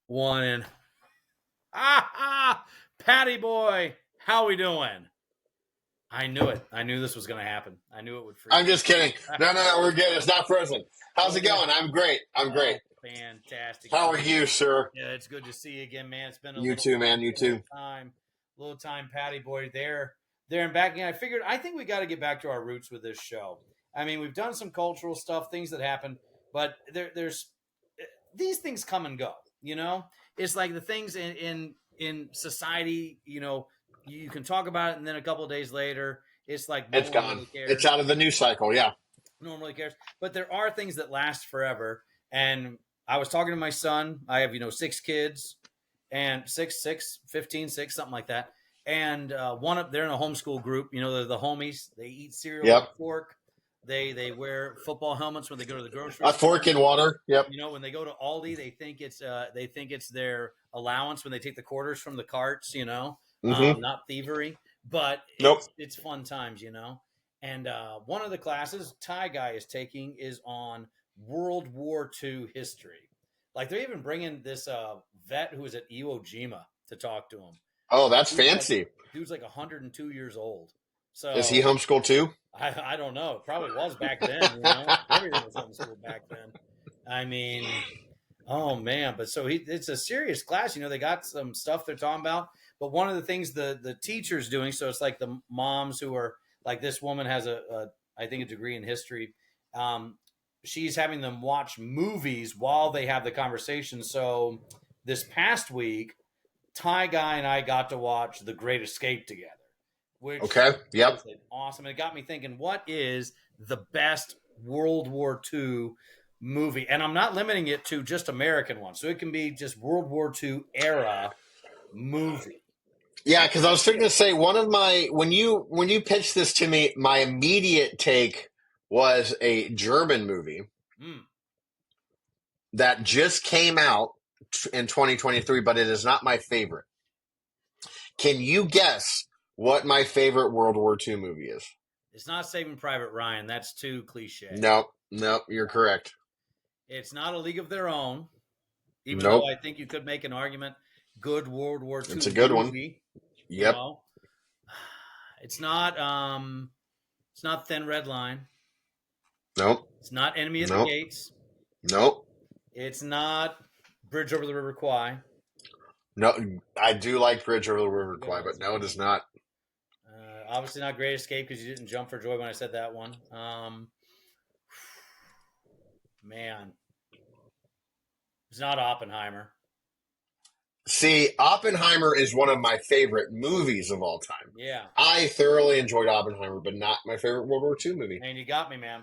One in. Patty boy, how we doing? I knew it. I knew this was going to happen. I knew it would freeze. I'm just kidding. No, we're good. It's not frozen. How's it going? I'm great. I'm great. Fantastic. How are you, sir? Yeah, it's good to see you again, man. It's been a You little too, man. You too. little time, Patty boy. There and back again. I think we got to get back to our roots with this show. I mean, we've done some cultural stuff, things that happen, but there's these things come and go. You know, it's like the things in society. You know, you can talk about it, and then a couple of days later, it's like It's gone. Really it's out of the news cycle. Yeah. No one really cares. But there are things that last forever. And I was talking to my son. I have 6 kids, and 15, 6, something like that. And one of they're in a homeschool group. They're the homies. They eat cereal with a fork. They wear football helmets when they go to the grocery store. A fork in water. Yep. When they go to Aldi, they think it's their allowance when they take the quarters from the carts. Not thievery, but it's fun times. And one of the classes Ty Guy is taking is on World War II history. Like they're even bringing this vet who was at Iwo Jima to talk to him. Oh, that's fancy. Dude's like 102 years old. So is he homeschooled too? I don't know. It probably was back then. Everything was homeschooled back then. I mean, oh man! But so it's a serious class. They got some stuff they're talking about. But one of the things the teacher's doing, so it's like the moms who are like this woman has I think a degree in history. She's having them watch movies while they have the conversation. So this past week, Ty Guy and I got to watch The Great Escape together. Which Yep. Awesome. And it got me thinking, what is the best World War II movie? And I'm not limiting it to just American ones. So it can be just World War II era movie. Yeah, because I was thinking to say one of my when you pitched this to me, my immediate take was a German movie that just came out in 2023, but it is not my favorite. Can you guess what my favorite World War II movie is? It's not Saving Private Ryan. That's too cliche. Nope, you're correct. It's not A League of Their Own, even though I think you could make an argument. Good World War II. It's a good movie, one. Yep. It's not. It's not Thin Red Line. Nope. It's not Enemy at the Gates. Nope. It's not Bridge Over the River Kwai. No, I do like Bridge Over the River Kwai, but no, it is not. Obviously not Great Escape because you didn't jump for joy when I said that one. Man. It's not Oppenheimer. See, Oppenheimer is one of my favorite movies of all time. Yeah. I thoroughly enjoyed Oppenheimer, but not my favorite World War II movie. And you got me, man.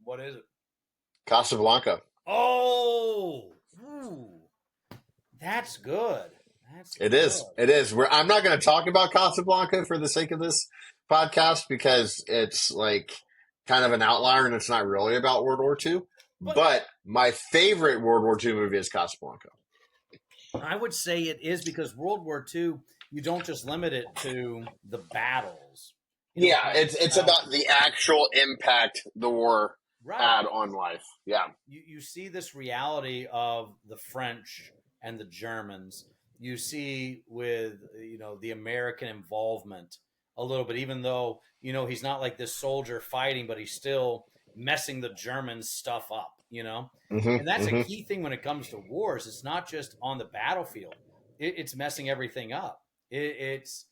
What is it? Casablanca. Oh! Ooh. That's good. It is. I'm not going to talk about Casablanca for the sake of this podcast because it's like kind of an outlier and it's not really about World War II. But my favorite World War II movie is Casablanca. I would say it is because World War II, you don't just limit it to the battles. It's about the actual impact the war had on life. Yeah. You see this reality of the French and the Germans. You see with, the American involvement a little bit, even though, he's not like this soldier fighting, but he's still messing the Germans stuff up, and that's a key thing when it comes to wars. It's not just on the battlefield. It's messing everything up. It's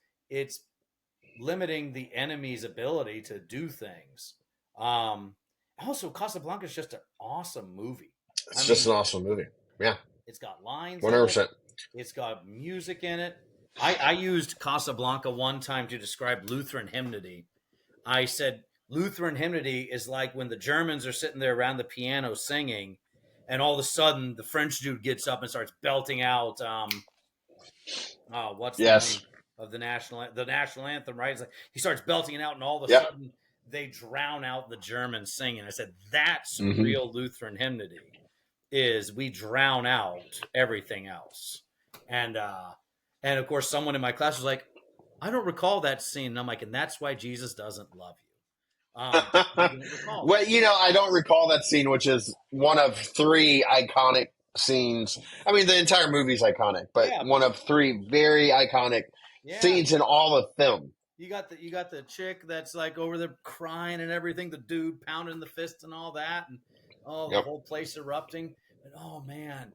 limiting the enemy's ability to do things. Also, Casablanca is just an awesome movie. It's just an awesome movie. Yeah. It's got lines. 100%. It's got music in it. I used Casablanca one time to describe Lutheran hymnody. I said Lutheran hymnody is like when the Germans are sitting there around the piano singing, and all of a sudden the French dude gets up and starts belting out what's the name of the national anthem, right? It's like he starts belting it out, and all of a sudden they drown out the Germans singing. I said that's real Lutheran hymnody. Is we drown out everything else. And of course, someone in my class was like, I don't recall that scene. And I'm like, and that's why Jesus doesn't love you. Well, I don't recall that scene, which is one of 3 iconic scenes. I mean, the entire movie's iconic, but Yeah, one of three very iconic yeah. scenes in all of film. You got the chick that's like over there crying and everything, the dude pounding the fist and all that, and oh, the Yep. whole place erupting. But oh man,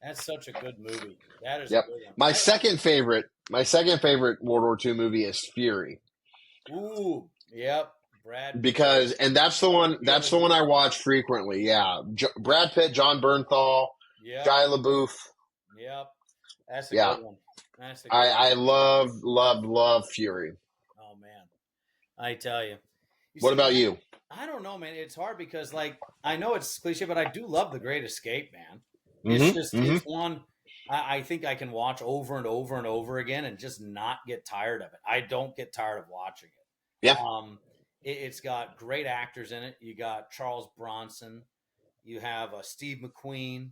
that's such a good movie. That is a Yep. good one. My second favorite World War II movie is Fury. Ooh, yep, Brad Pitt. Because and that's the one Gilligan. I watch frequently. Yeah. Brad Pitt, John Bernthal, Yep, Shia LaBeouf. yep. That's a Yeah. good one. That's a good I one. love Fury. Oh man, I tell you. You What see, about you? I don't know, man. It's hard because, like, I know it's cliche, but I do love The Great Escape, man. It's Mm-hmm. just, Mm-hmm. it's one I think I can watch over and over and over again and just not get tired of it. I don't get tired of watching it. Yeah. It's got great actors in it. You got Charles Bronson, you have Steve McQueen,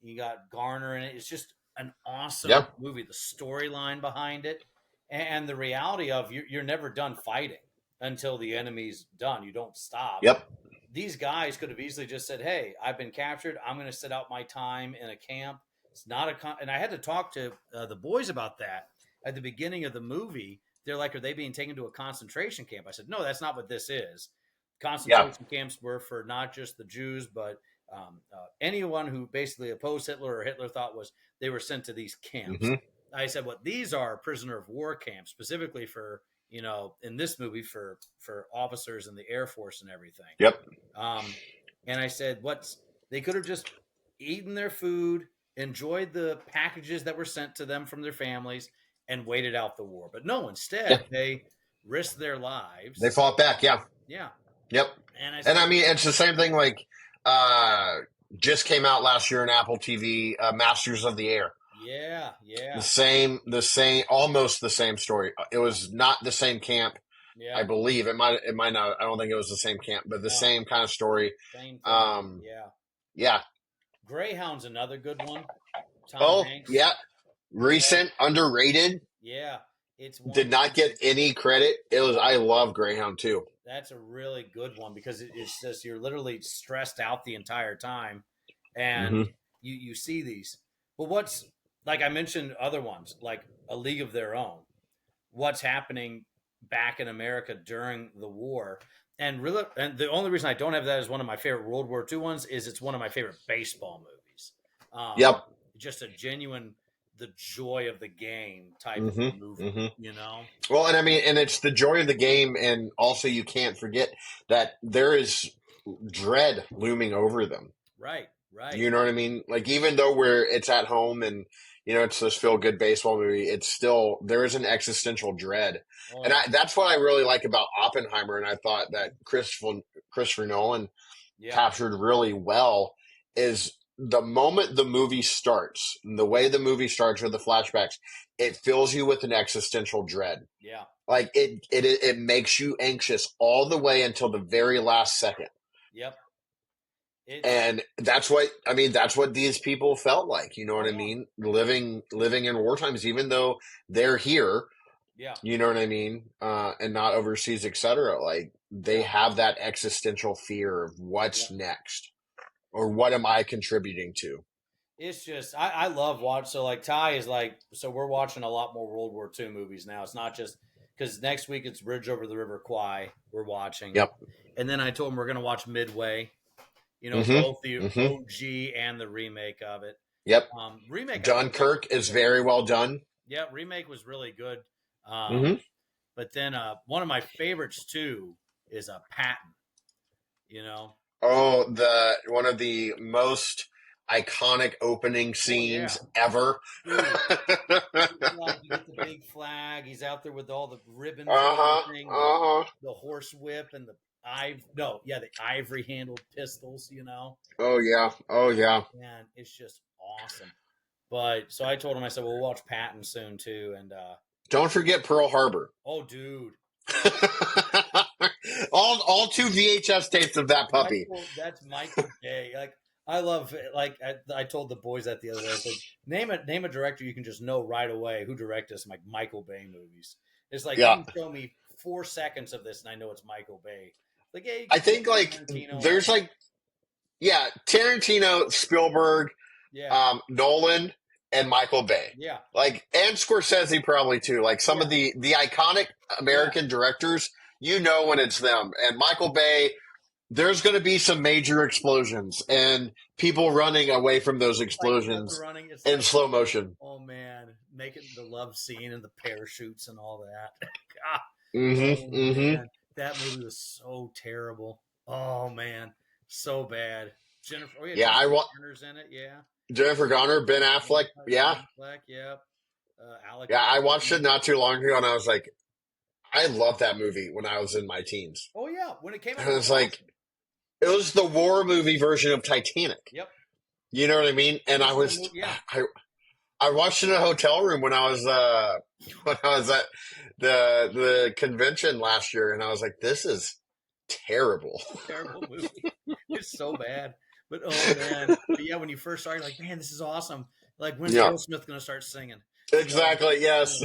you got Garner in it. It's just an awesome Yeah. movie. The storyline behind it, and the reality of you're never done fighting until the enemy's done. You don't stop. Yep. These guys could have easily just said, "Hey, I've been captured. I'm going to sit out my time in a camp." It's not and I had to talk to the boys about that at the beginning of the movie. They're like, "Are they being taken to a concentration camp?" I said, "No, that's not what this is. Yeah. Concentration camps were for not just the Jews, but anyone who basically opposed Hitler or Hitler thought was they were sent to these camps." Mm-hmm. I said, "What these are prisoner of war camps, specifically for in this movie for officers in the Air Force and everything." Yep. Um, and I said, "What's they could have just eaten their food, enjoyed the packages that were sent to them from their families, and waited out the war. But no, Yeah. instead they risked their They lives." fought back. Yeah. Yeah, Yep. and I And said, I mean, it's the same thing. Like, just came out last year on Apple TV, Masters of the Air. "Yeah, yeah, The same, almost the same story. It was not the same camp, yeah, I believe. It might not. I don't think it was the same camp, but the no, same kind of story. same thing." Um, Yeah, yeah. Greyhound's another good one. Tom Oh, Hanks. yeah. Yeah, Recent, underrated. yeah, it's Did one. not get any credit. It was. I love Greyhound too. That's a really good one because it's just you're literally stressed out the entire time, and Mm-hmm. you see these. But what's like I mentioned other ones like A League of Their Own. What's happening back in America during the war? And really, and the only reason I don't have that as one of my favorite World War II ones is it's one of my favorite baseball movies. Um, Yep. just a genuine the joy of the game type of Mm-hmm. movie, Mm-hmm. you know? Well, and I mean, and it's the joy of the game, and also you can't forget that there is dread looming over them. Right, right. You know what I mean? Like even though it's at home and it's this feel good baseball movie, it's still there is an existential dread, Oh and yeah, that's what I really like about Oppenheimer, and I thought that Christopher Nolan yeah, captured really well is the moment the movie starts, the way the movie starts with the flashbacks, it fills you with an existential dread. yeah. Like it makes you anxious all the way until the very last second. Yep. It's And that's what I mean. That's what these people felt like. You know what oh I yeah, mean? Living in war times, even though they're here. yeah, You know what I mean? And not overseas, etc. Like they yeah, have that existential fear of yeah. what's next or what am I contributing to? It's just I love watch. So like Ty is like so we're watching a lot more World War II movies now. It's not just because next week it's Bridge over the River Kwai we're watching, Yep. and then I told him we're going to watch Midway. Both the Mm-hmm. Mm-hmm. OG and the remake of it. Yep. Remake I thought was Dunkirk is very well done. yeah, remake was really good. Mm-hmm. But then one of my favorites too is a Patton. You know, Oh, the one of the most iconic opening oh yeah, scenes ever. dude. Uh Like you get the big flag. He's out there with all the ribbons and huh. everything. Uh huh. The horse whip and the the ivory handled pistols. Oh yeah. Oh yeah. Man, it's just awesome. But so I told him, I said, well, we'll watch Patton soon too. And Don't forget Pearl Harbor. oh, dude, all two VHS tapes of that puppy. That's Michael Bay. Like I love it. Like I told the boys that the other day. I said, name a director you can just know right away who directed some like Michael Bay movies. It's like you Yeah. can show me 4 seconds of this and I know it's Michael Bay. Like yeah, you I can think like Tarantino. there's like yeah, Tarantino, Spielberg, Yeah. Nolan and Michael Bay. Yeah. Like, and Scorsese probably too. Like some Yeah. of the iconic Yeah. American directors, you know when it's them. And Michael Bay, there's going to be some major explosions and people running away from those Like when they're explosions running, it's in like, slow motion. oh man, making the love scene and the parachutes and all that. God. Oh Mm-hmm. Mm-hmm. man, that movie was so terrible. Oh man, so bad. Jennifer, oh yeah, Yeah, Jennifer Garner's in it. Yeah, Jennifer Garner, Ben Affleck. Ben Yeah, Affleck. Yep. Alec yeah. I watched it Baldwin. not too long ago, and I was like, I loved that movie when I was in my teens. Oh yeah, when it came out, And it it was was like awesome. it was the war movie version of Titanic. Yep. You know what I mean? And This is a movie. Yeah. I watched it in a hotel room when I was when I was at the convention last year, and I was like, this is terrible. Terrible movie. It's so bad. But oh man. But yeah, when you first started, like, man, this is awesome. Like, when's Yeah, Will Smith gonna start singing? So, exactly. Yes.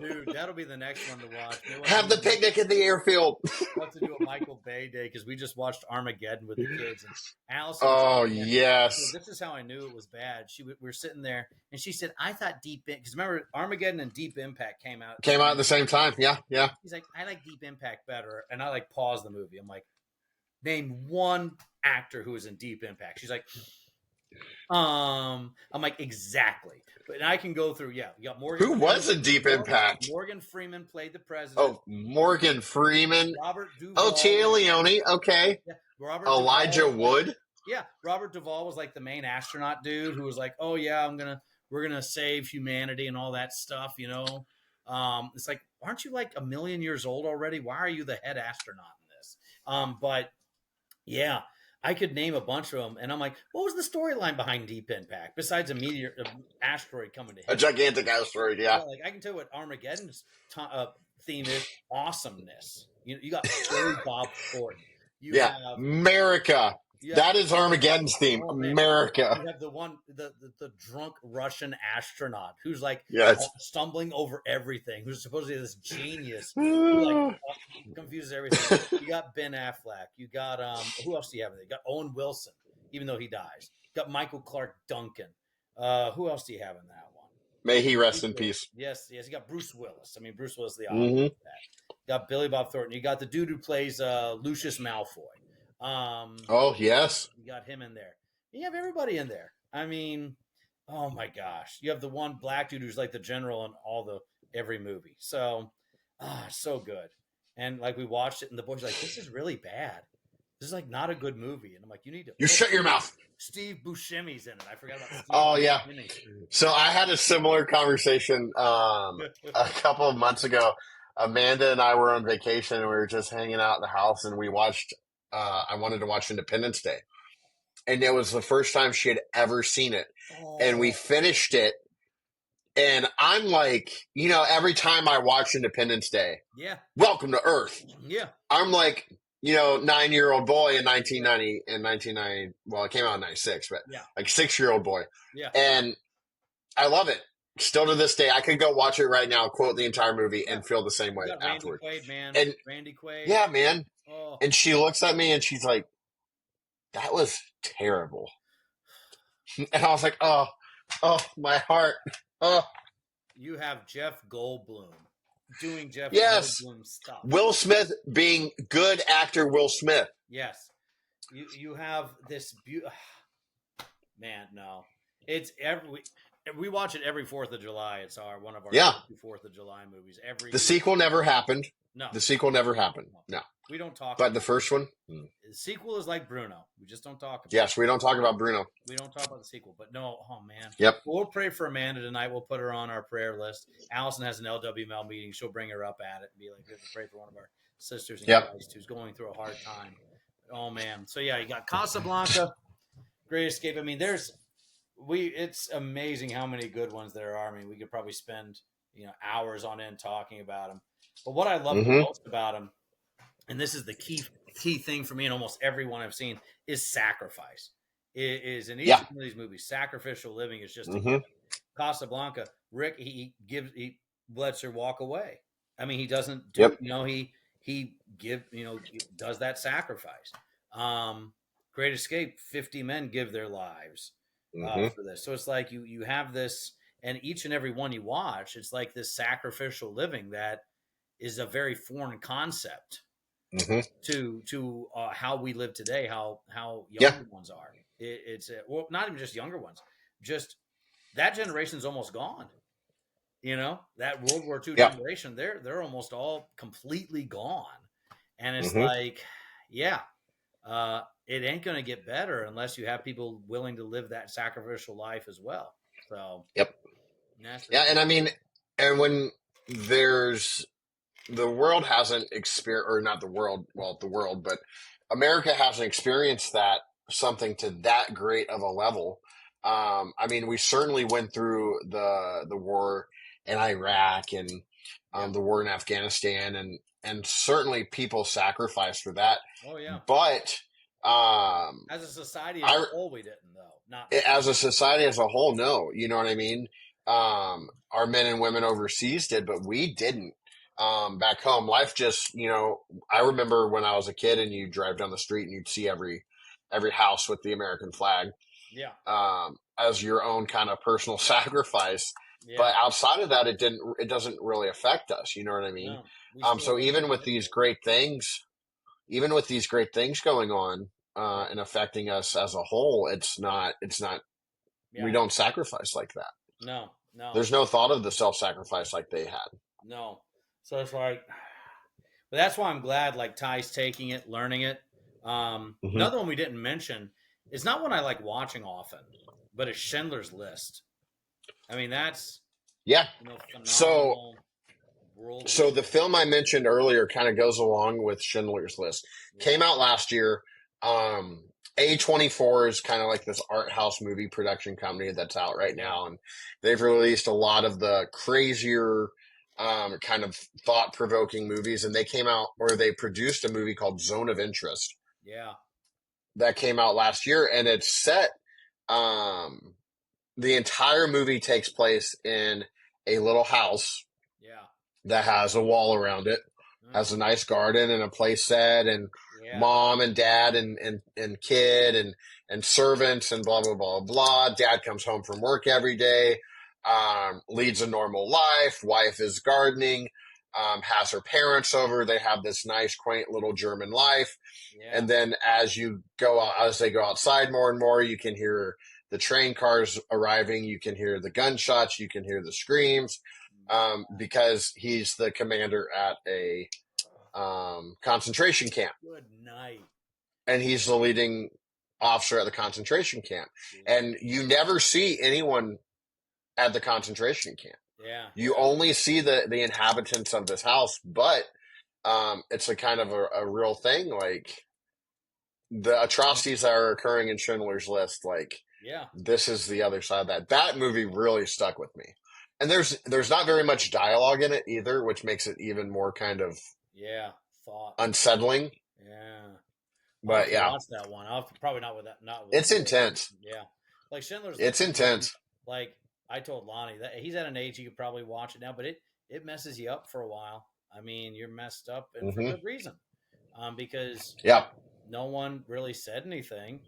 dude, that'll be the next one to watch. Have the picnic in the airfield. We'll have to do a Michael Bay day because we just watched Armageddon with the kids, and Allison was Oh saying, "So yes. this is how I knew it was bad." We were sitting there, and she said, "I thought Deep Impact because remember Armageddon and Deep Impact came out at the Came same out at the same time. Yeah, yeah. He's like, I like Deep Impact better. And I like paused the movie. I'm like, name one actor who was in Deep Impact. She's like, I'm like, exactly. But I can go through, yeah. You got Morgan. Who was in Deep Impact? Morgan Freeman played the president. Oh, Morgan Freeman. Robert Duvall. Oh, Tia Leone. Okay. Yeah, Robert Elijah Duvall, Wood. Yeah, Robert Duvall was like the main astronaut dude who was like, oh yeah, we're gonna save humanity and all that stuff, you know. It's like, aren't you like a million years old already? Why are you the head astronaut in this? But yeah, I could name a bunch of them, and I'm like, what was the storyline behind Deep Impact besides a meteor, asteroid coming to hit? A gigantic asteroid, yeah. Like I can tell you what Armageddon's theme is: awesomeness. You got Billy Bob Thornton. You Yeah, have America. yeah, That is Armageddon's theme. oh, man. America. You have the drunk Russian astronaut who's like Yes. stumbling over everything, who's supposedly this genius who like confuses everything. You got Ben Affleck. You got who else do you have? You got Owen Wilson, even though he dies. You got Michael Clark Duncan. Who else do you have in that one? May he rest in peace. Yes. You got Bruce Willis. I mean, Bruce Willis, the Mm-hmm. author of that. You got Billy Bob Thornton. You got the dude who plays Lucius Malfoy. Oh, yes. You got him in there. You have everybody in there. I mean, oh my gosh. You have the one black dude who's like the general in every movie. So, so good. And like we watched it, and the boys are like, "This is really bad. This is like not a good movie." And I'm like, "You need to." You shut your mouth. Steve Buscemi's in it. I forgot about Steve. Oh, yeah. Buscemi. So I had a similar conversation a couple of months ago. Amanda and I were on vacation, and we were just hanging out in the house, and we watched. I wanted to watch Independence Day, and it was the first time she had ever seen it, and we finished it. And I'm like, every time I watch Independence Day, Yeah. Welcome to Earth. Yeah. I'm like, 9-year-old boy in 1990. Well, it came out in 96, but Yeah. like 6-year-old boy. Yeah. And I love it. Still to this day, I could go watch it right now, quote the entire movie, and feel the same way You got Randy afterward. Quaid, man. And Randy Quaid. yeah, man. Oh. And she looks at me and she's like, "That was terrible." And I was like, "Oh, my heart." Oh, You have Jeff Goldblum doing Jeff yes. Goldblum stuff. Will Smith being good actor Will Smith. Yes. You have this man, no. It's we watch it every 4th of July. It's one of our 4th of July movies. The sequel never happened. No. The sequel never happened. No. We don't talk But about the first one? The sequel is like Bruno. We just don't talk about Yes, we don't talk about Bruno. We don't talk about the sequel. But no, oh man. Yep. We'll pray for Amanda tonight. We'll put her on our prayer list. Allison has an LWML meeting. She'll bring her up at it and be like, we have to pray for one of our sisters in Christ who's going through a hard time. Oh man. So yeah, you got Casablanca, Great Escape. I mean, it's amazing how many good ones there are. I mean, we could probably spend hours on end talking about them. But what I love the most about them, and this is the key thing for me in almost every one I've seen, is sacrifice. It is in each one of these movies, sacrificial living is just a given. Casablanca, Rick, he lets her walk away. I mean, he doesn't do, he does that sacrifice. Great Escape, 50 men give their lives. Mm-hmm. for this. So it's like you have this, and each and every one you watch, it's like this sacrificial living that is a very foreign concept Mm-hmm. to how we live today, how Yeah. younger ones are. It's well, not even just younger ones, just that generation's almost gone. You know, that World War II Yeah. generation, they're almost all completely gone, and it's Mm-hmm. like, yeah, it ain't going to get better unless you have people willing to live that sacrificial life as well. So Yep. that's the Yeah, thing. and I mean, and when there's the world hasn't experienced, or not the world, well, the world, but America hasn't experienced that something to that great of a level. I mean, we certainly went through the war in Iraq and Yeah. the war in Afghanistan, and certainly people sacrificed for that. Oh yeah. But As a society as a I whole, we didn't though. Not me. as a society as a whole, no, you know what I mean? Our men and women overseas did, but we didn't. Back home, life just, I remember when I was a kid and you drive down the street and you'd see every house with the American flag, Yeah. as your own kind of personal sacrifice. Yeah. But outside of that, it doesn't really affect us. You know what I mean? No, we still So live even in with it. these great things, going on, and affecting us as a whole, it's not, we Yeah. don't sacrifice like that. No. No. There's no thought of the self-sacrifice like they had. No. So it's like, but that's why I'm glad like Ty's taking it, learning it. Hmm. Another one we didn't mention is not one I like watching often, but it's Schindler's List. I mean, that's Yeah. So, phenomenal world so leader. the film I mentioned earlier kind of goes along with Schindler's List. Yeah. Came out last year. A24 is kind of like this art house movie production company that's out right Yeah. now, and they've released a lot of the crazier, kind of thought-provoking movies. And they produced a movie called Zone of Interest Yeah. that came out last year, and it's set. Um, the entire movie takes place in a little house Yeah. that has a wall around it, has a nice garden and a play set, and Yeah. mom and dad and kid and servants and blah blah blah blah. Dad comes home from work every day, leads a normal life. Wife is gardening, has her parents over. They have this nice quaint little German life. Yeah. And then as they go outside more and more, you can hear the train cars arriving. You can hear the gunshots. You can hear the screams, because he's the commander at a concentration camp, Good night. and he's the leading officer at the concentration camp. And you never see anyone at the concentration camp. Yeah. You only see the inhabitants of this house, but it's a kind of a real thing. Like the atrocities that are occurring in Schindler's List, like Yeah. this is the other side of that. That movie really stuck with me. And there's not very much dialogue in it either, which makes it even more kind of Yeah. Thought. unsettling. Yeah. I'll have But to yeah, watch that one. I'll have to, probably not with that. Not with it's intense. Yeah. Like Schindler's It's List again. intense. Like I told Lonnie that he's at an age you could probably watch it now, but it messes you up for a while. I mean, you're messed up and for Hmm. good reason, because Yeah. no one really said anything.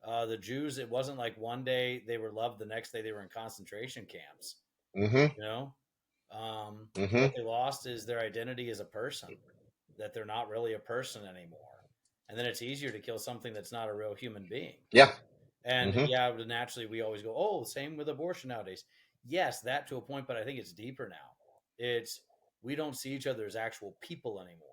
The Jews, it wasn't like one day they were loved, the next day they were in concentration camps. Hmm. You know, Hmm. what they lost is their identity as a person, that they're not really a person anymore. And then it's easier to kill something that's not a real human being. Yeah. And Hmm. yeah, naturally we always go, oh, same with abortion nowadays. Yes, that to a point, but I think it's deeper now. It's we don't see each other as actual people anymore.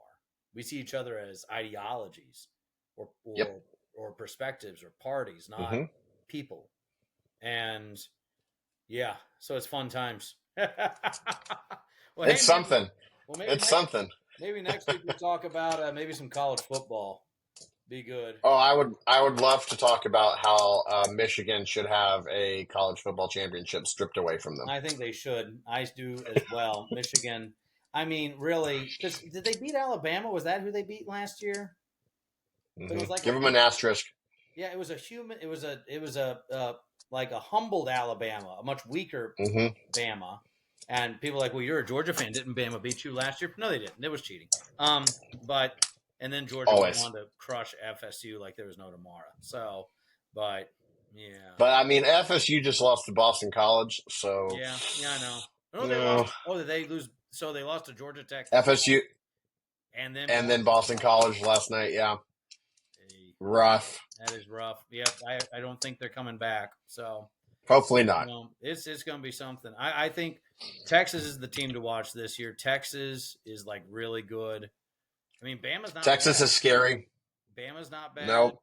We see each other as ideologies or Yep. or perspectives or parties, not Hmm. people. And yeah, so it's fun times. Well, hey, It's something. maybe It's something. next week we talk about maybe some college football. Be good. Oh, I would love to talk about how Michigan should have a college football championship stripped away from them. I think they should. I do as well. Michigan. I mean, really, because did they beat Alabama? Was that who they beat last year? But it Hmm. was like Give them an asterisk. yeah, it was a human. It was a like a humbled Alabama, a much weaker Hmm. Bama. And people are like, well, you're a Georgia fan. Didn't Bama beat you last year? No, they didn't. It was cheating. But and then Georgia went Always. on to crush FSU like there was no tomorrow. So, but Yeah. But I mean, FSU just lost to Boston College, so Yeah, I know. Oh, they no. lost. Oh, did they lose? So they lost to Georgia Tech FSU and then and then Boston College last night. Yeah, Hey, rough. that is rough. Yep, I don't think they're coming back. So Hopefully not. it's going to be something. I think Texas is the team to watch this year. Texas is like really good. I mean, Bama's not Texas bad. is scary. Bama's not bad. Nope.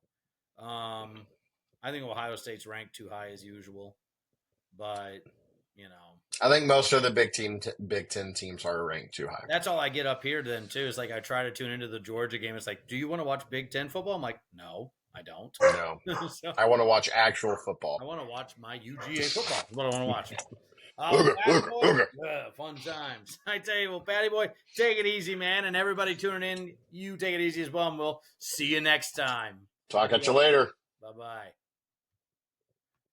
I think Ohio State's ranked too high as usual, but you know, I think most of the Big Ten teams are ranked too high. that's all I get up here then too. Is like I try to tune into the Georgia game. It's like, do you want to watch Big Ten football? I'm like, no, I don't. No, So I want to watch actual football. I want to watch my UGA football. That's what I want to watch. Okay, Patty boy, okay. fun times. I tell you, well, Patty boy, take it easy, man, and everybody tuning in, you take it easy as well. And we'll see you next time. Talk at you later. Bye bye.